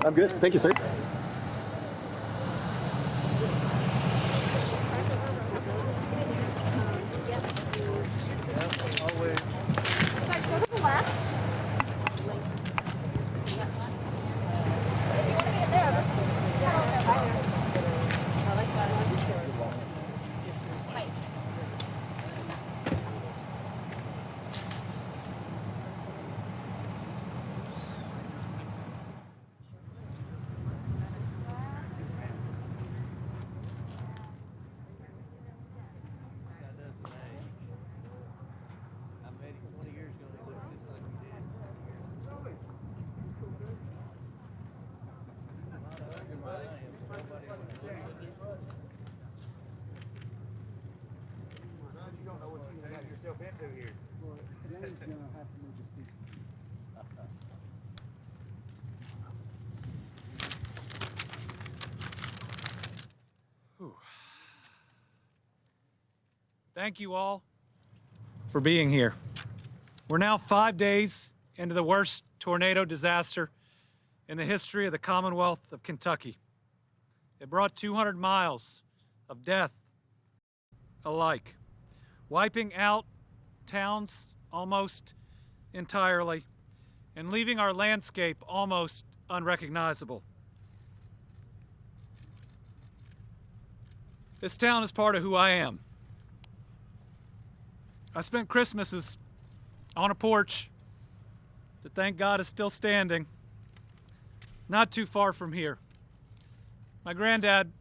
I'm good. Thank you, sir. Thank you all for being here. We're now 5 days into the worst tornado disaster in the history of the Commonwealth of Kentucky. It brought 200 miles of death alike, wiping out towns almost entirely and leaving our landscape almost unrecognizable. This town is part of who I am. I spent Christmases on a porch that, thank God, is still standing, not too far from here. My granddad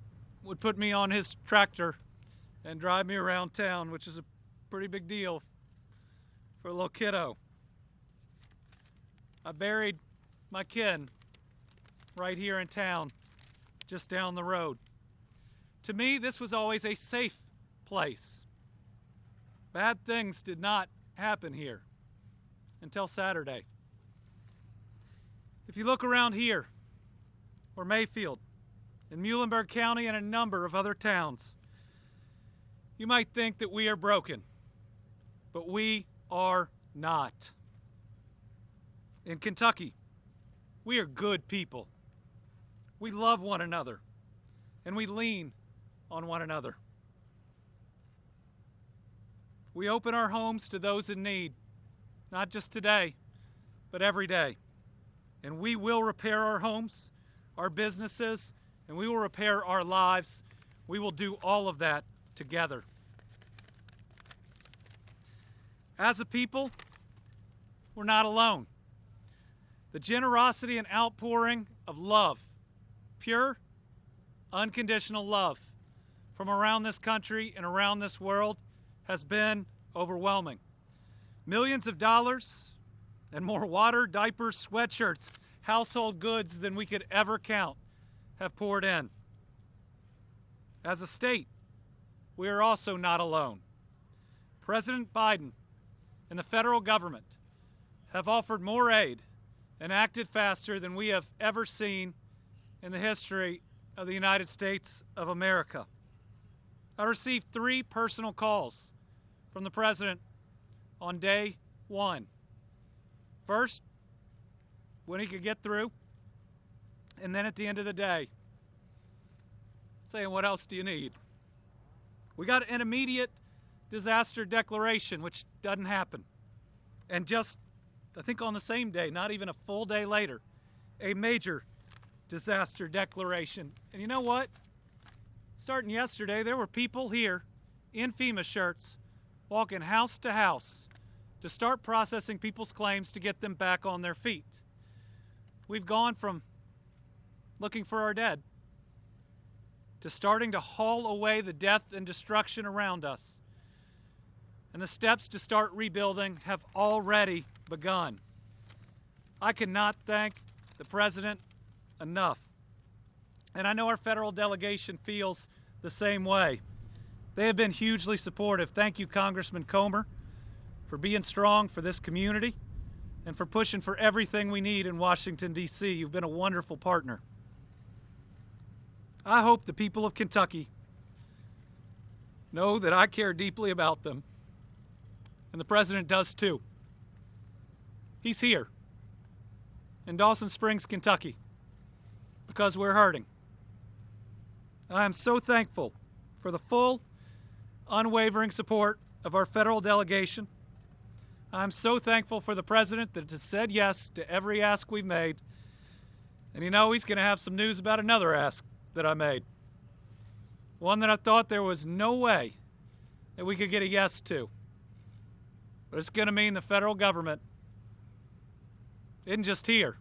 would put me on his tractor and drive me around town, which is a pretty big deal for a little kiddo. I buried my kin right here in town, just down the road. To me, this was always a safe place. Bad things did not happen here until Saturday. If you look around here, or Mayfield, in Muhlenberg County and a number of other towns, you might think that we are broken, but we are not. In Kentucky, we are good people. We love one another, and we lean on one another. We open our homes to those in need, not just today, but every day. And we will repair our homes, our businesses, and we will repair our lives. We will do all of that together. As a people, we're not alone. The generosity and outpouring of love, pure, unconditional love, from around this country and around this world has been overwhelming. Millions of dollars and more water, diapers, sweatshirts, household goods than we could ever count have poured in. As a state, we are also not alone. President Biden and the federal government have offered more aid and acted faster than we have ever seen in the history of the United States of America. I received 3 personal calls from the President on day 1. First, when he could get through, and then at the end of the day, saying, what else do you need? We got an immediate disaster declaration, which doesn't happen. And just, I think on the same day, not even a full day later, a major disaster declaration. And you know what? Starting yesterday, there were people here in FEMA shirts walking house to house to start processing people's claims to get them back on their feet. We've gone from looking for our dead to starting to haul away the death and destruction around us. And the steps to start rebuilding have already begun. I cannot thank the President enough. And I know our federal delegation feels the same way. They have been hugely supportive. Thank you, Congressman Comer, for being strong for this community. and for pushing for everything we need in Washington, D.C. You've been a wonderful partner. I hope the people of Kentucky know that I care deeply about them, and the President does too. He's here in Dawson Springs, Kentucky, because we're hurting. I am so thankful for the full, unwavering support of our federal delegation. I'm so thankful for the President that has said yes to every ask we've made. And you know, he's going to have some news about another ask that I made. One that I thought there was no way that we could get a yes to. But it's going to mean the federal government isn't just here,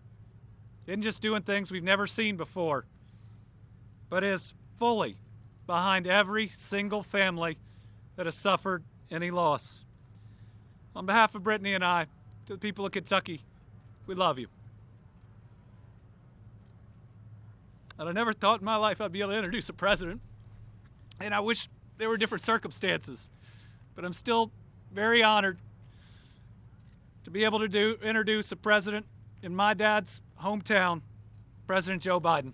isn't just doing things we've never seen before, but is fully behind every single family that has suffered any loss. On behalf of Brittany and I, to the people of Kentucky, we love you. And I never thought in my life I'd be able to introduce a president, and I wish there were different circumstances, but I'm still very honored to be able to introduce a president in my dad's hometown, President Joe Biden.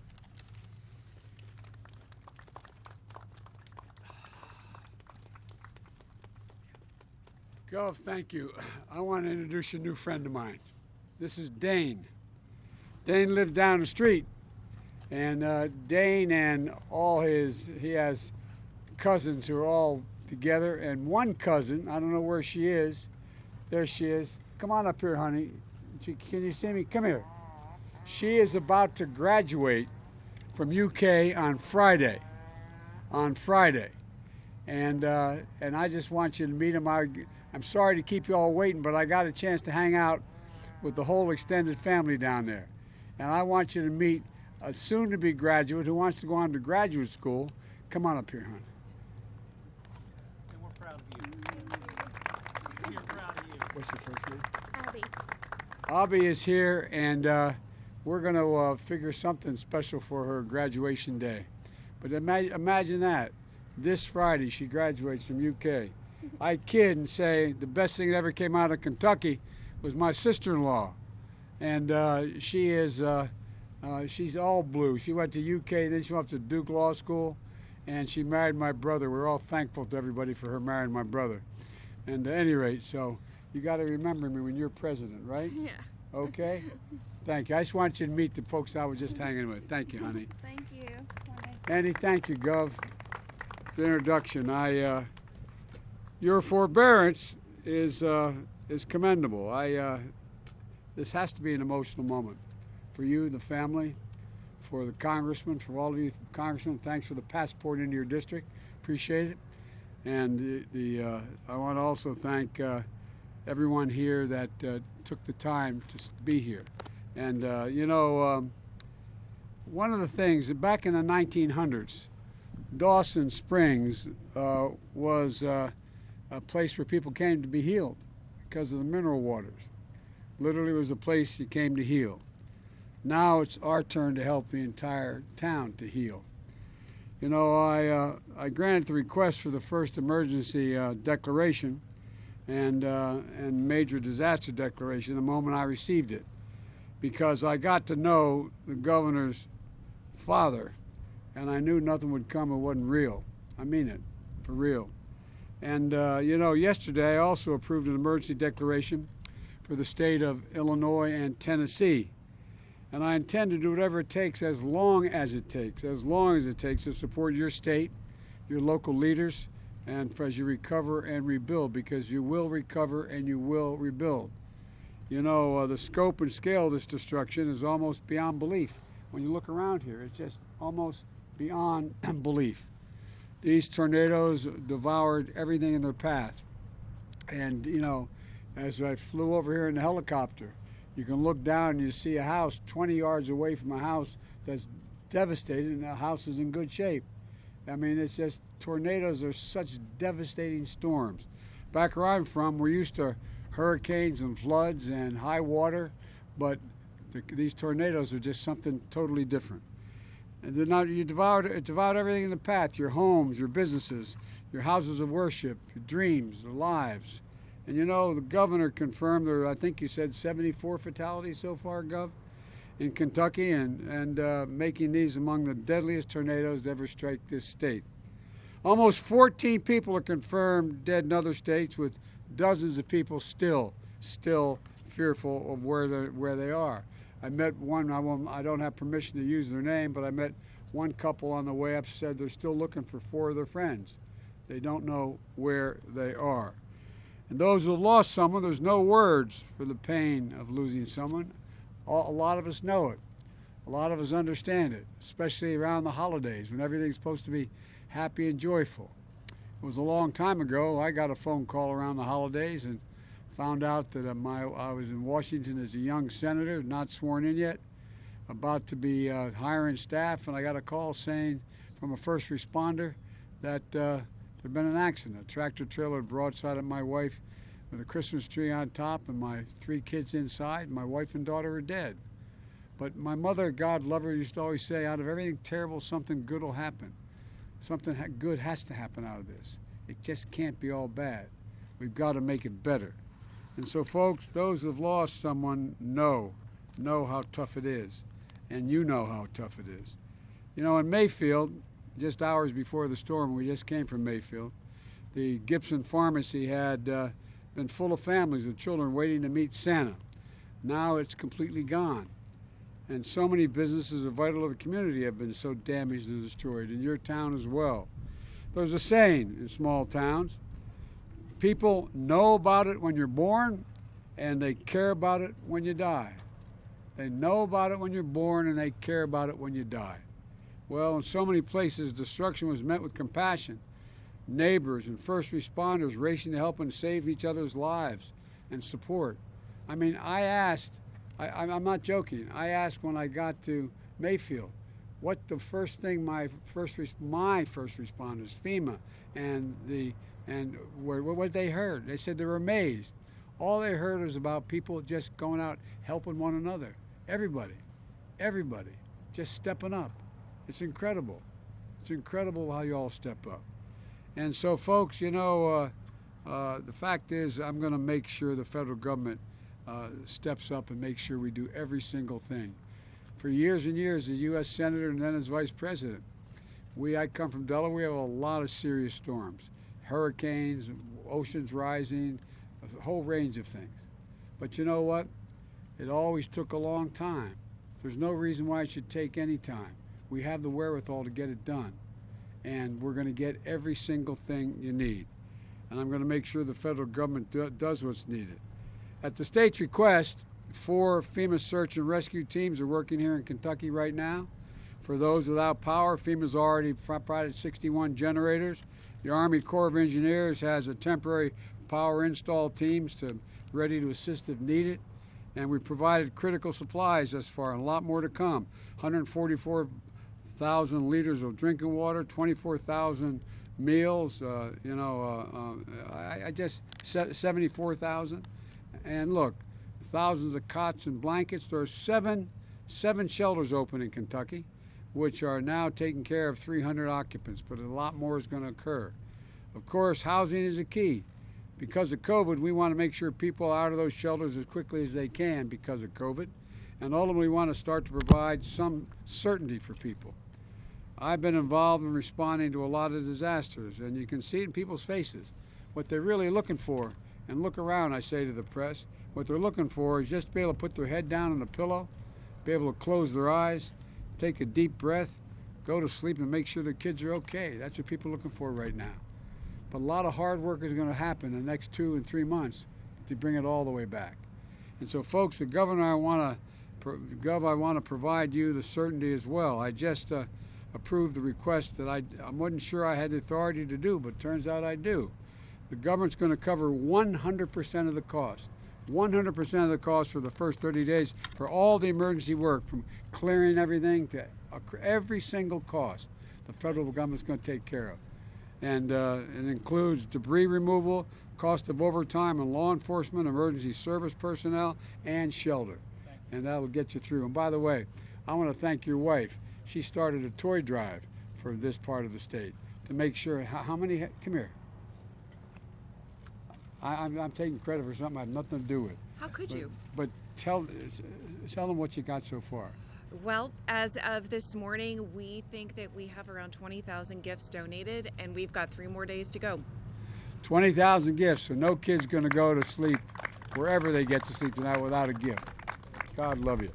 Gov, thank you. I want to introduce you a new friend of mine. This is Dane. Dane lived down the street, and Dane and he has cousins who are all together, and one cousin, I don't know where she is. There she is. Come on up here, honey. Can you see me? Come here. She is about to graduate from UK on Friday. And I just want you to meet him. I'm sorry to keep you all waiting, but I got a chance to hang out with the whole extended family down there. And I want you to meet a soon-to-be graduate who wants to go on to graduate school. Come on up here, hon. And we're proud of you. We're proud of you. What's your first name? Abby. Abby is here, and we're going to figure something special for her graduation day. But imagine that. This Friday, she graduates from UK. I kid and say the best thing that ever came out of Kentucky was my sister-in-law. And she's all blue. She went to UK, then she went to Duke Law School, and she married my brother. We're all thankful to everybody for her marrying my brother. And at any rate, so you got to remember me when you're president, right? Yeah. Okay? Thank you. I just want you to meet the folks I was just hanging with. Thank you, honey. Thank you. Andy, thank you, Gov. The introduction. Your forbearance is commendable. This has to be an emotional moment for you, the family, for the congressman, for all of you congressmen. Thanks for the passport into your district. Appreciate it. And I want to also thank everyone here that took the time to be here. And one of the things back in the 1900s, Dawson Springs was a place where people came to be healed because of the mineral waters. Literally, it was a place you came to heal. Now it's our turn to help the entire town to heal. You know, I granted the request for the first emergency declaration and major disaster declaration the moment I received it, because I got to know the governor's father, and I knew nothing would come that wasn't real. I mean it, for real. And yesterday I also approved an emergency declaration for the state of Illinois and Tennessee. And I intend to do whatever it takes, as long as it takes to support your state, your local leaders, and as you recover and rebuild, because you will recover and you will rebuild. You know, the scope and scale of this destruction is almost beyond belief. When you look around here, it's just almost beyond belief. These tornadoes devoured everything in their path. And, you know, as I flew over here in the helicopter, you can look down and you see a house 20 yards away from a house that's devastated, and the house is in good shape. I mean, it's just, tornadoes are such devastating storms. Back where I'm from, we're used to hurricanes and floods and high water, but these tornadoes are just something totally different. And they're not, it devoured everything in the path, your homes, your businesses, your houses of worship, your dreams, your lives. And you know, the governor confirmed there, I think you said 74 fatalities so far, Gov, in Kentucky, and making these among the deadliest tornadoes to ever strike this state. Almost 14 people are confirmed dead in other states, with dozens of people still fearful of where they are. I met one, I don't have permission to use their name, but I met one couple on the way up, said they're still looking for 4 of their friends. They don't know where they are. And those who have lost someone, there's no words for the pain of losing someone. A lot of us know it. A lot of us understand it, especially around the holidays when everything's supposed to be happy and joyful. It was a long time ago. I got a phone call around the holidays and found out that I was in Washington as a young senator, not sworn in yet, about to be hiring staff, and I got a call saying from a first responder that there'd been an accident. A tractor trailer broadside at my wife with a Christmas tree on top and my 3 kids inside. My wife and daughter are dead. But my mother, God love her, used to always say, out of everything terrible, something good will happen. Something good has to happen out of this. It just can't be all bad. We've got to make it better. And so, folks, those who have lost someone know how tough it is. And you know how tough it is. You know, in Mayfield, just hours before the storm, we just came from Mayfield, the Gibson Pharmacy had been full of families with children waiting to meet Santa. Now it's completely gone. And so many businesses are vital to the community have been so damaged and destroyed, in your town as well. There's a saying in small towns, people know about it when you're born, and they care about it when you die. They know about it when you're born, and they care about it when you die. Well, in so many places, destruction was met with compassion. Neighbors and first responders racing to help and save each other's lives and support. I mean, I'm not joking. I asked when I got to Mayfield, what the first thing my first responders, FEMA, and what they heard. They said they were amazed. All they heard was about people just going out helping one another. Everybody, just stepping up. It's incredible. It's incredible how you all step up. And so, folks, you know, the fact is, I'm going to make sure the federal government steps up and makes sure we do every single thing. For years and years, as U.S. Senator and then as Vice President, I come from Delaware, we have a lot of serious storms. Hurricanes, oceans rising, a whole range of things. But you know what? It always took a long time. There's no reason why it should take any time. We have the wherewithal to get it done. And we're going to get every single thing you need. And I'm going to make sure the federal government does what's needed. At the state's request, 4 FEMA search and rescue teams are working here in Kentucky right now. For those without power, FEMA's already provided 61 generators. The Army Corps of Engineers has a temporary power install teams ready to assist if needed. And we provided critical supplies thus far, and a lot more to come. 144,000 liters of drinking water, 24,000 meals, I just 74,000. And look, thousands of cots and blankets. There are seven shelters open in Kentucky, which are now taking care of 300 occupants, but a lot more is going to occur. Of course, housing is a key. Because of COVID, we want to make sure people are out of those shelters as quickly as they can because of COVID, and ultimately we want to start to provide some certainty for people. I've been involved in responding to a lot of disasters, and you can see it in people's faces what they're really looking for. And look around, I say to the press, what they're looking for is just to be able to put their head down on a pillow, be able to close their eyes, take a deep breath, go to sleep, and make sure their kids are okay. That's what people are looking for right now. But a lot of hard work is going to happen in the next 2 and 3 months to bring it all the way back. And so, folks, the governor, I want to provide you the certainty as well. I just approved the request that I wasn't sure I had the authority to do, but it turns out I do. The government's going to cover 100% of the cost. 100% of the cost for the first 30 days for all the emergency work, from clearing everything to every single cost the federal government's going to take care of. And it includes debris removal, cost of overtime and law enforcement, emergency service personnel, and shelter. And that'll get you through. And by the way, I want to thank your wife. She started a toy drive for this part of the state to make sure, how many, come here. I'm taking credit for something I have nothing to do with. How could you? But tell them what you got so far. Well, as of this morning, we think that we have around 20,000 gifts donated, and we've got 3 more days to go. 20,000 gifts, so no kid's going to go to sleep wherever they get to sleep tonight without a gift. God love you.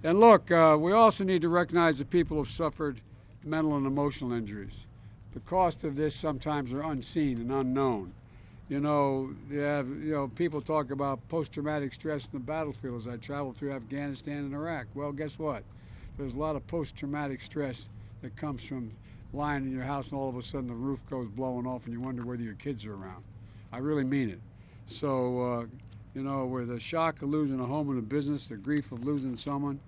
And look, we also need to recognize the people who have suffered mental and emotional injuries. The cost of this sometimes are unseen and unknown. You know, people talk about post-traumatic stress in the battlefield as I travel through Afghanistan and Iraq. Well, guess what? There's a lot of post-traumatic stress that comes from lying in your house and all of a sudden the roof goes blowing off and you wonder whether your kids are around. I really mean it. So, you know, where the shock of losing a home and a business, the grief of losing someone,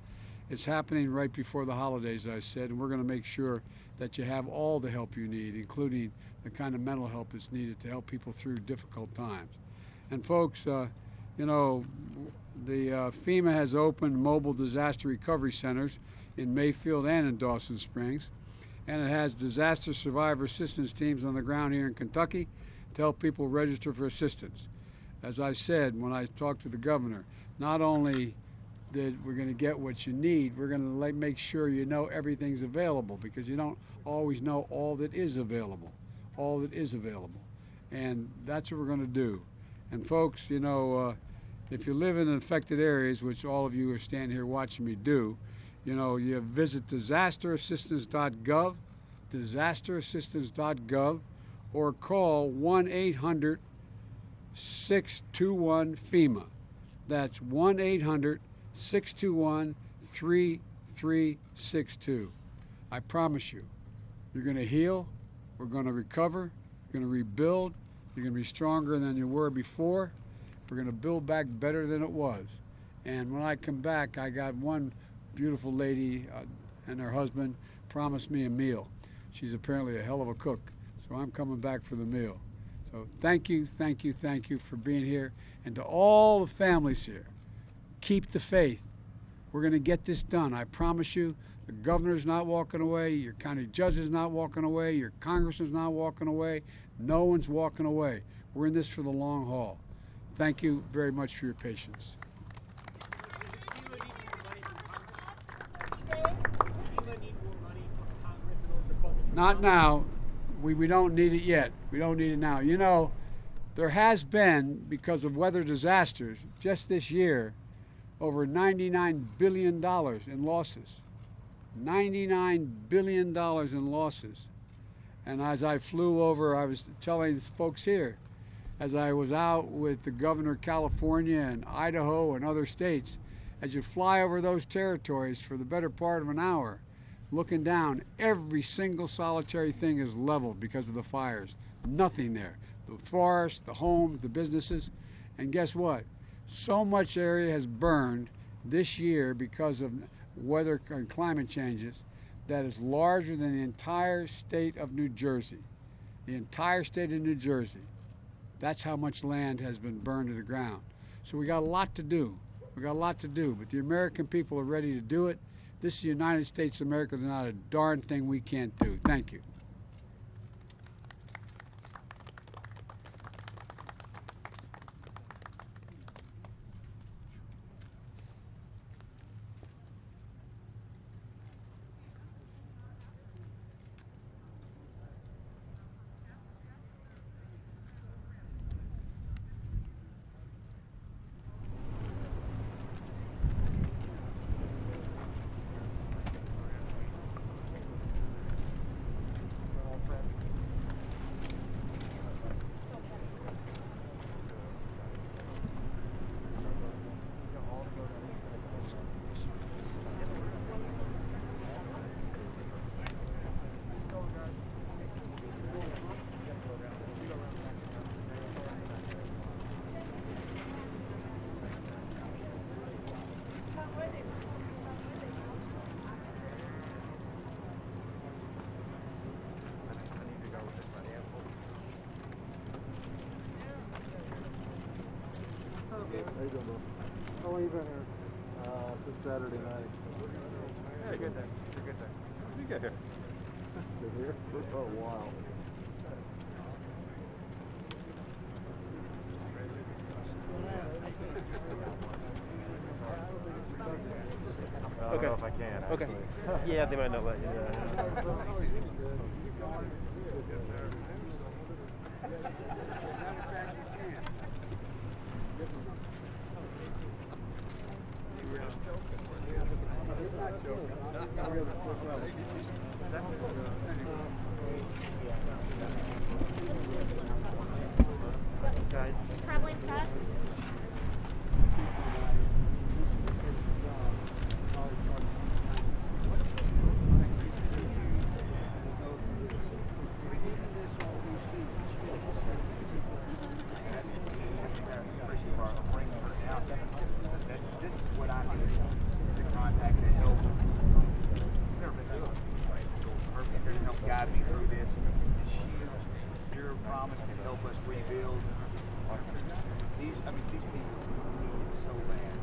it's happening right before the holidays, as I said, and we're going to make sure that you have all the help you need, including the kind of mental help that's needed to help people through difficult times. And folks, you know, the FEMA has opened mobile disaster recovery centers in Mayfield and in Dawson Springs, and it has disaster survivor assistance teams on the ground here in Kentucky to help people register for assistance. As I said when I talked to the governor, not only that we're going to get what you need, we're going to make sure you know everything's available, because you don't always know all that is available. All that is available. And that's what we're going to do. And folks, you know, if you live in infected areas, which all of you who are standing here watching me do, you know, you visit disasterassistance.gov, disasterassistance.gov, or call 1-800-621-FEMA. That's 1-800-621-3362. I promise you, you're going to heal, we're going to recover, you're going to rebuild, you're going to be stronger than you were before, we're going to build back better than it was. And when I come back, I got one beautiful lady and her husband promised me a meal. She's apparently a hell of a cook, so I'm coming back for the meal. So thank you, thank you, thank you for being here. And to all the families here, keep the faith. We're going to get this done. I promise you, the governor's not walking away, your county judge is not walking away, your congressman's not walking away, no one's walking away. We're in this for the long haul. Thank you very much for your patience. Not now. We don't need it yet. We don't need it now. You know, there has been, because of weather disasters, just this year, over $99 billion in losses. $99 billion in losses. And as I flew over, I was telling folks here, as I was out with the governor of California and Idaho and other states, as you fly over those territories for the better part of an hour, looking down, every single solitary thing is leveled because of the fires. Nothing there. The forest, the homes, the businesses. And guess what? So much area has burned this year because of weather and climate changes that is larger than the entire state of New Jersey. The entire state of New Jersey. That's how much land has been burned to the ground. So we got a lot to do. We got a lot to do, but the American people are ready to do it. This is the United States of America. There's not a darn thing we can't do. Thank you. How you doing, bro? How long you been here? Since Saturday night. Yeah, good day. Good day. When did you get here? Been here for a while. I don't know if I can, Okay. actually. Yeah, they might not let you. Guys. Traveling fast? This is what I see. The contact that help. Never been through it. Perfect. They're gonna help guide me through this. It's huge. Your promise can help us rebuild. These people need it so bad.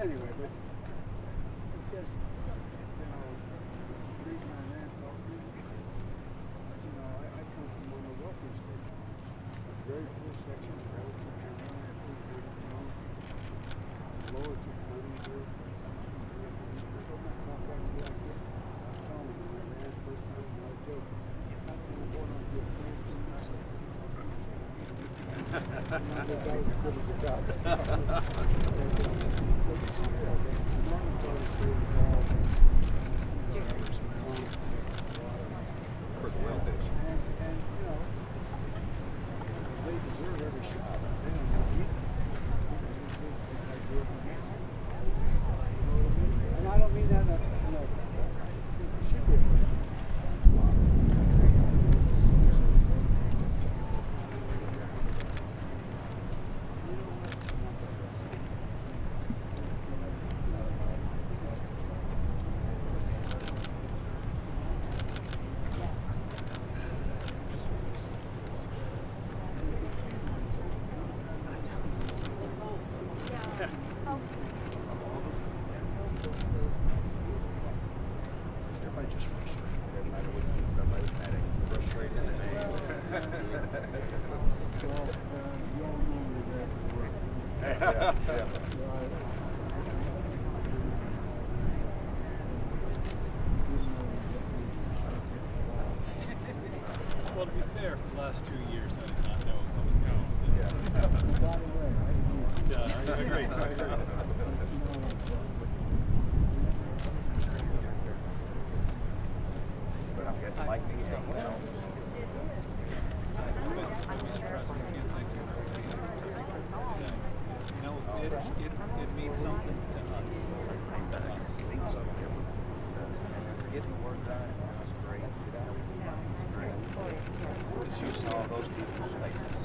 Anyway, but it's just, you know, the reason I'm there, you know, I come from one of the welfare states. A very poor section, relative to lower to county here. So my contracts like this, I'm telling you, when I ran first time, not a joke. I'm born on good friends. That guy was as good as it got. And I don't mean that in a should be. Well, to be fair, for the last 2 years, I did not know what was going on. agree. I agree. But I'm guessing like me, hanging out. Mr. President, again, thank you for being here today. You know, it means something to us. Getting the work done was great. Because you saw those people's faces.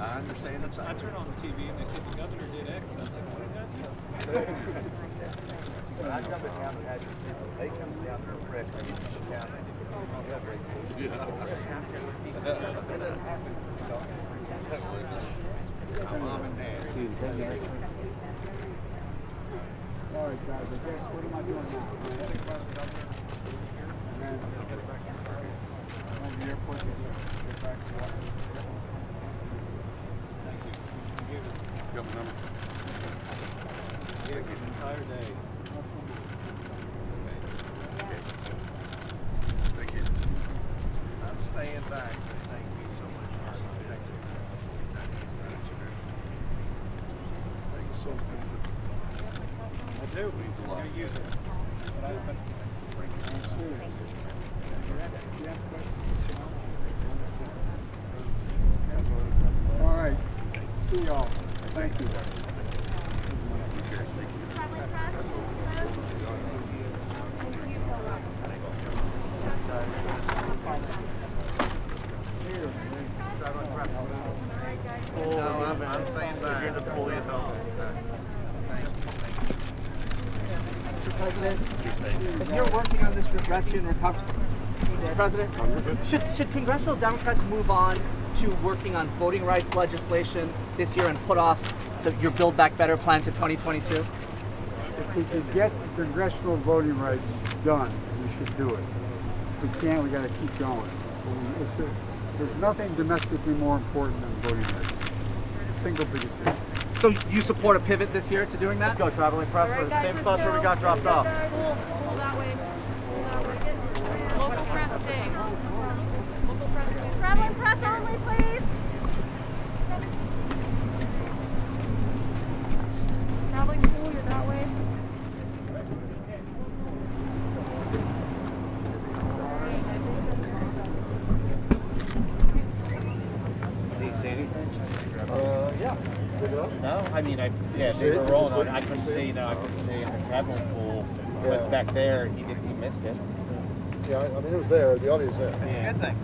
I understand it's I turned on the TV and they said the governor did X, and I was like, what did that do? When I come to town and have you see them, they come down there and press me down and my mom and dad. All right, guys, I guess what am I doing now? And then on the airport, get back to work. Thank you. You gave us, Got my number. you gave us an entire day. Thank you. I'm staying back. Thank you so much. Thank you. Thank you so much. I do. I'm going to use it. But I've been All right, see y'all. Thank you. No, I'm staying back. You're the pull in home. Mr. President, as you're working on this rescue and recovery, Mr. President, should congressional Democrats move on to working on voting rights legislation this year and put off your Build Back Better plan to 2022? If we could get the congressional voting rights done, we should do it. If we can't, we got to keep going. There's nothing domestically more important than voting rights. It's the single biggest issue. So you support a pivot this year to doing that? Let's go, traveling press, for the same spot where we got dropped off. Pull that way. Local press day. Local press day. Traveling press only, please. Traveling pool, you're that way. Yeah. No, I mean, they were rolling on it. I couldn't see, in the traveling pool, but back there, he missed it. Yeah, I mean, it was there, the audio's there. That's a good thing.